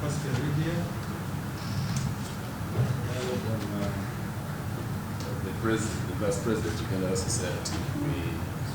First read here. The Vice President of the Society, we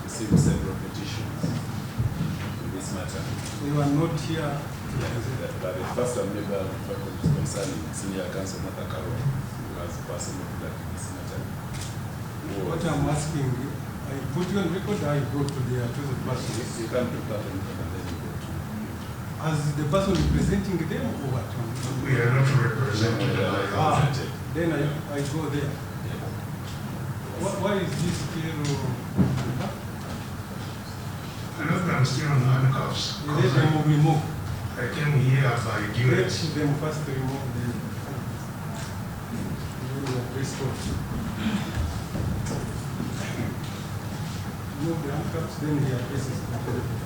received several petitions in this matter. We were not here. But the first member of the faculty is concerning Senior Counsel nkalu, who has personal conduct in this matter. What I'm asking, I put you on record, I go to the person. You come to that and then you go to. As the person representing them or what? We are not representing them. Then I go there. Why is this still? I know that I'm still on handcuffs. Let them remove. I came here by Let duress. them first remove the press code. Remove the handcuffs, then the address is completed.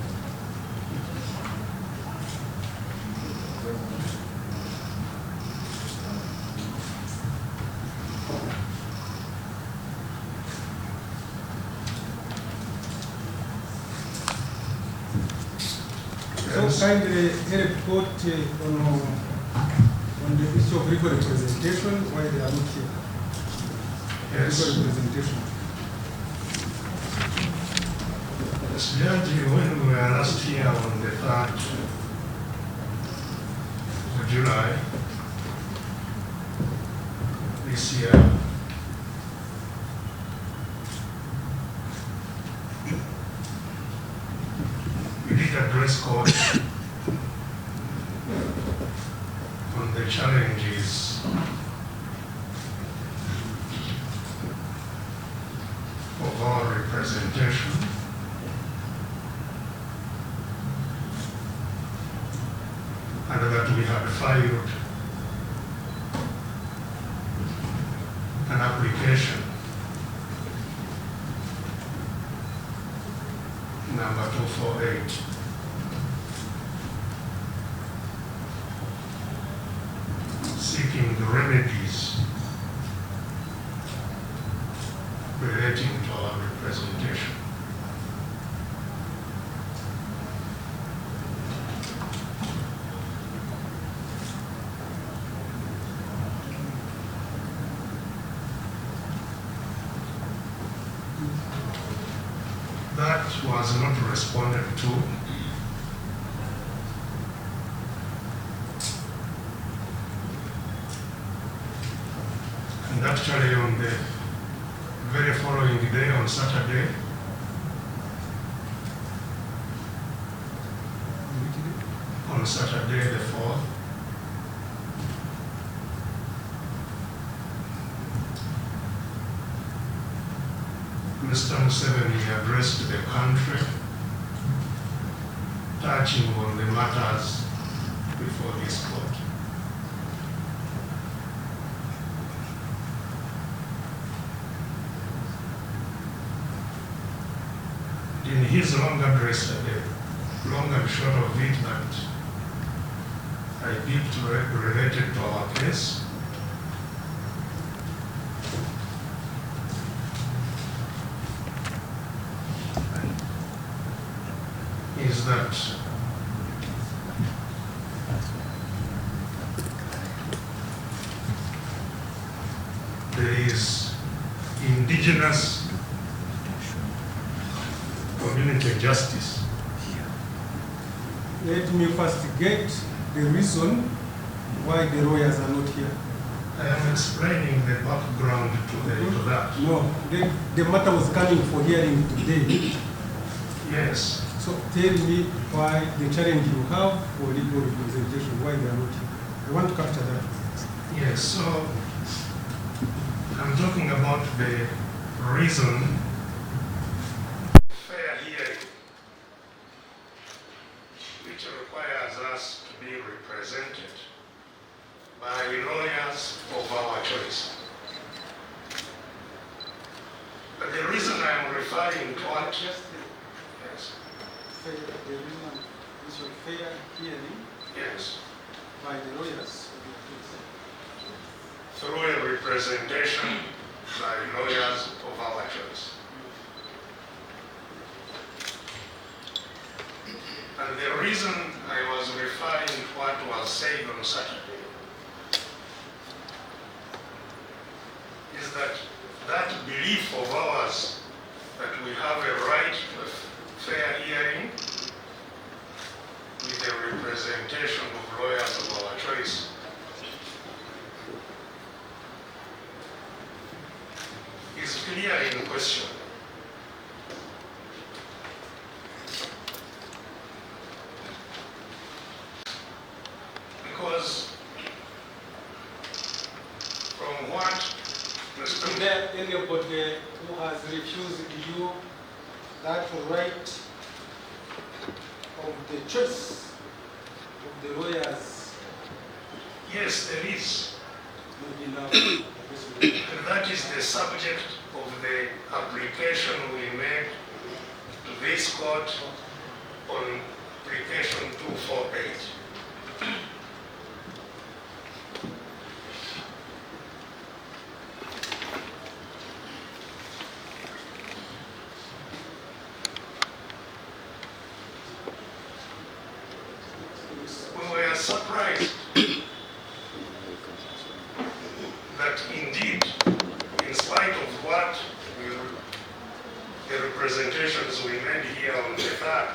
So kindly help court on the issue of legal representation, why they are not here. Yes. Legal representation. As Judge, when we were last here on the 3rd of July this year, we did address court on the challenges of our representation and that we had filed an application number 248 seeking the remedies relating to our representation. That was not responded to. And actually on the very following day, on Saturday, the 4th, Mr. Museveni addressed the country, touching on the matters before this court. In his long address, the long and short of it that I did related to our case, is that there is indigenous community justice. Let me first get the reason why the lawyers are not here. I am explaining the background to that. No, the matter was coming for hearing today. Yes. So tell me why the challenge you have for legal representation, why they are not here. I want to capture that. Yes, so I'm talking about the reason fair hearing, which requires us to be represented by lawyers of our choice. But the reason I am referring to what? Yes. The reason is a fair hearing Yes. by the lawyers. Through a representation by lawyers of our choice. And the reason I was referring to what was was saying on Saturday is that that belief of ours that we have a right to a fair hearing with a representation of lawyers of our choice is clearly in question. Because from what Is there anybody who has refused you that right of the choice of the lawyers? yes, there is. Maybe now. And that is the subject of the application we made to this court on application 248. We were surprised that indeed, in spite of what the representations we made here on the 3rd,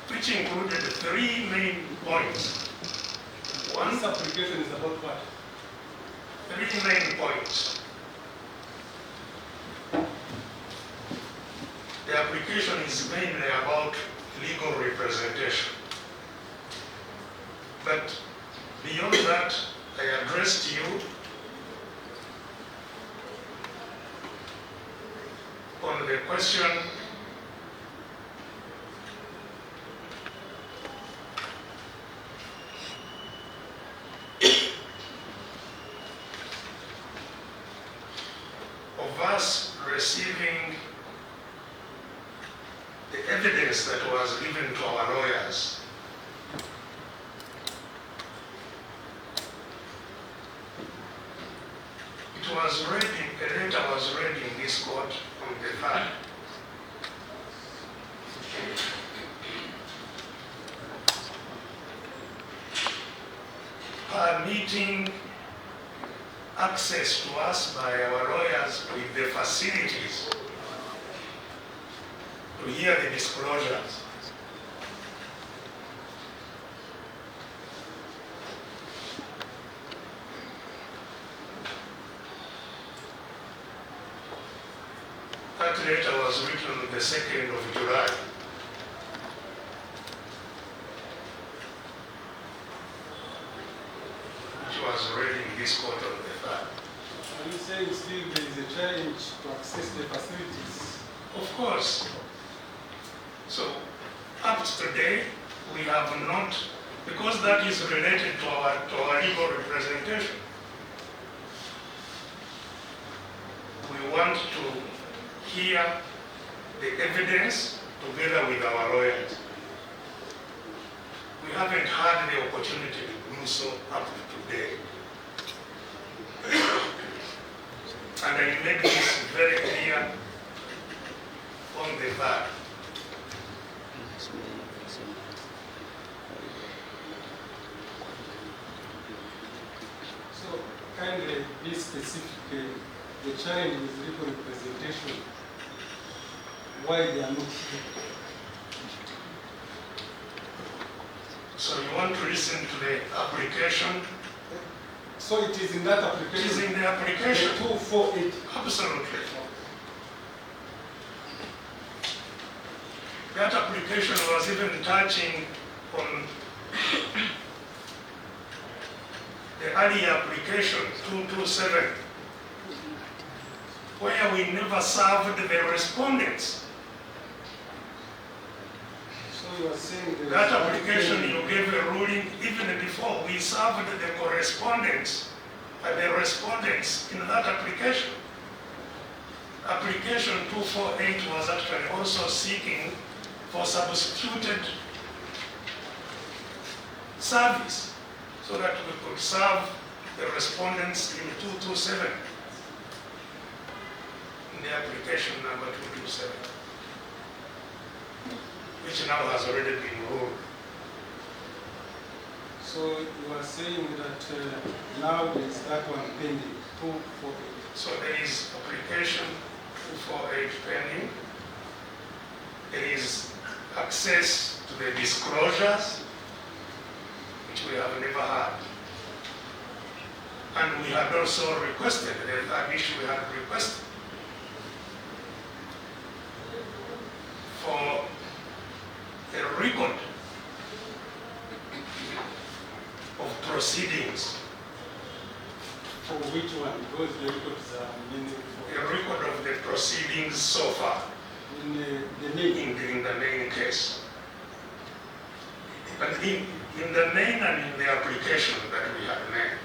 which included 3 main points. One, This application is about what? 3 main points. The application is mainly about legal representation. But beyond that, I addressed you on the question of us receiving the evidence that was given to our lawyers. It was read a letter was read in this court on the 3rd. Permitting access to us by our lawyers with the facilities to hear the disclosures. That letter was written on the 2nd of July. Which was read in this court on the 3rd. Are you saying still there is a challenge to access the facilities? Of course. So, up to today, we have not, because that is related to our legal representation. We want to hear the evidence together with our lawyers. We haven't had the opportunity to do so up to today. And I made this very clear on the 3rd. So kindly be specific. The challenge with legal representation, why they are not here. So you want to listen to the application? So it is in that It application. is in the application. 248. Absolutely. That application was even touching on the earlier application, 227, where we never served the respondents. So you are saying there is That one application, thing- you gave a ruling even before we served the correspondence and the respondents in that application. Application 248 was actually also seeking for substituted service so that we could serve the respondents in 227, in the application number 227. which now has already been ruled. So you are saying that now there is that one pending, 248. So there is application 248 pending. There is access to the disclosures, which we have never had. And we had also requested, the third issue we had requested, for a record of proceedings. For which one? Because the records are meaningful. A record of the proceedings so far In the main. in the main case. But in the main and in the application that we have made.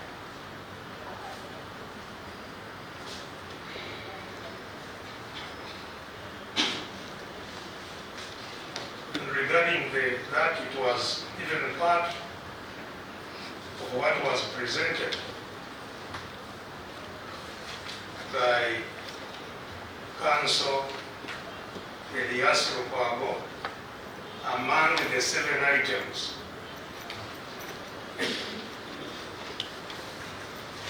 And regarding that, it was even part of what was presented by counsel among the 7 items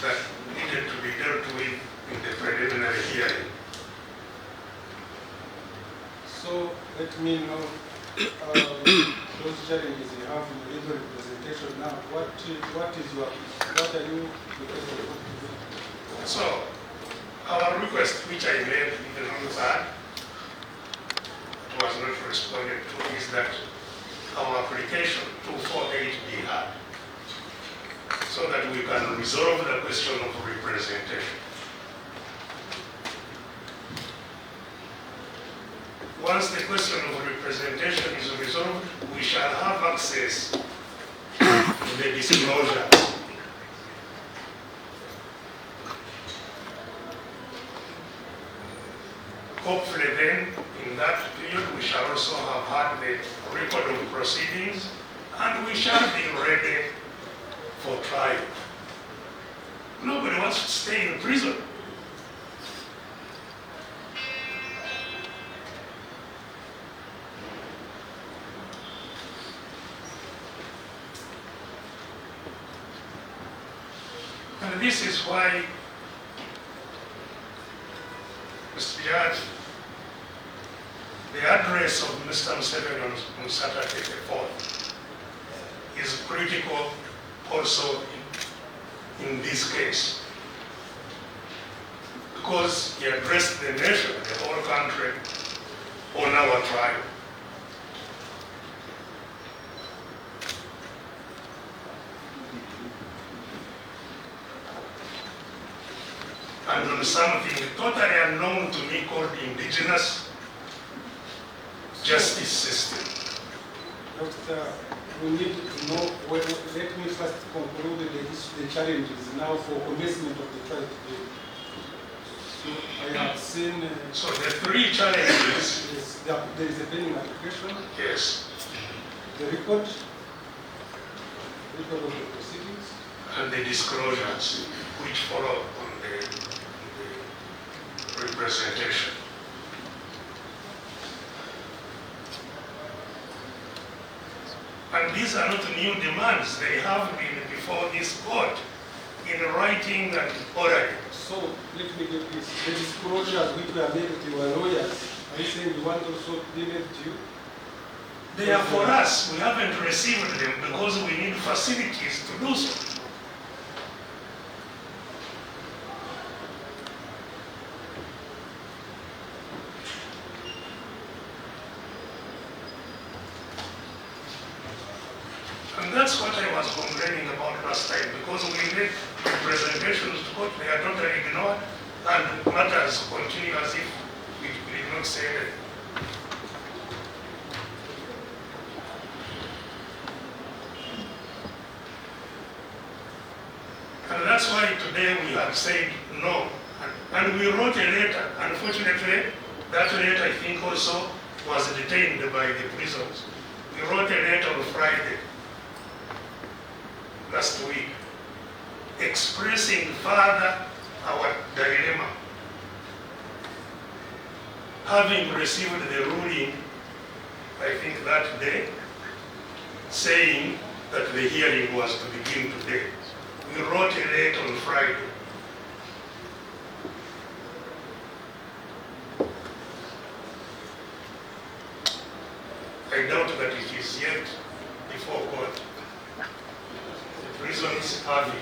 that needed to be dealt with in the preliminary hearing. So let me know those challenges you have in the legal representation now. What are you requesting? So our request, which I made even on the third, was not responded to, is that our application 248 be heard, so that we can resolve the question of representation. Once the question of representation is resolved, we shall have access to the disclosures. Hopefully then, in that period, we shall also have had the record of proceedings, and we shall be ready for trial. Nobody wants to stay in prison. And this is why, Mr. Judge, the address of Mr. Museveni on Saturday the 4th is critical also in this case, because he addressed the nation, the whole country, on our trial. And on something totally unknown to me called indigenous justice system. Doctor, we need to know, let me first conclude the challenges now for commencement of the trial today. So I have seen... so the 3 challenges... Yes, there is a pending application. Yes. The record of the proceedings. And the disclosures which follow on the representation. And these are not new demands. They have been before this court in writing and orally. So let me get this. The disclosures which were made to your lawyers, are you saying you want also to be made to you? They are for us. We haven't received them because we need facilities to do so. And that's what I was complaining about last time, because we made presentations to court, they are totally ignored, and matters continue as if we did not say anything. And that's why today we have said no. And we wrote a letter. Unfortunately, that letter I think also was detained by the prisons. We wrote a letter on Friday, last week, expressing further our dilemma. Having received the ruling I think that day, saying that the hearing was to begin today. We wrote a letter on Friday. I doubt that it is yet before court. The prisons have it.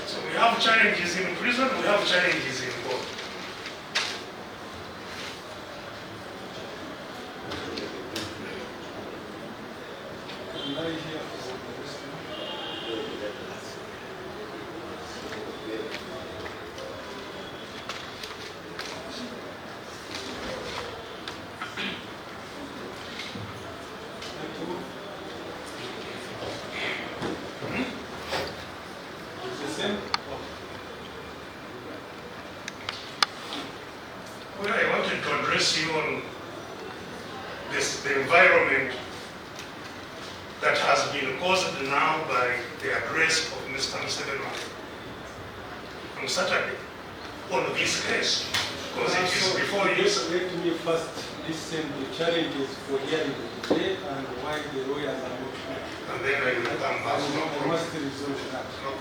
So we have challenges in prison, we have challenges in court. Can I hear for the rest? It's the same? Well, I wanted to address you on the environment that has been caused now by the address of Mr. Museveni on Saturday on this case, because it is before you. Let me first listen the challenges for hearing today and why the lawyers are not here. And then I will come back. I must resolve that. No.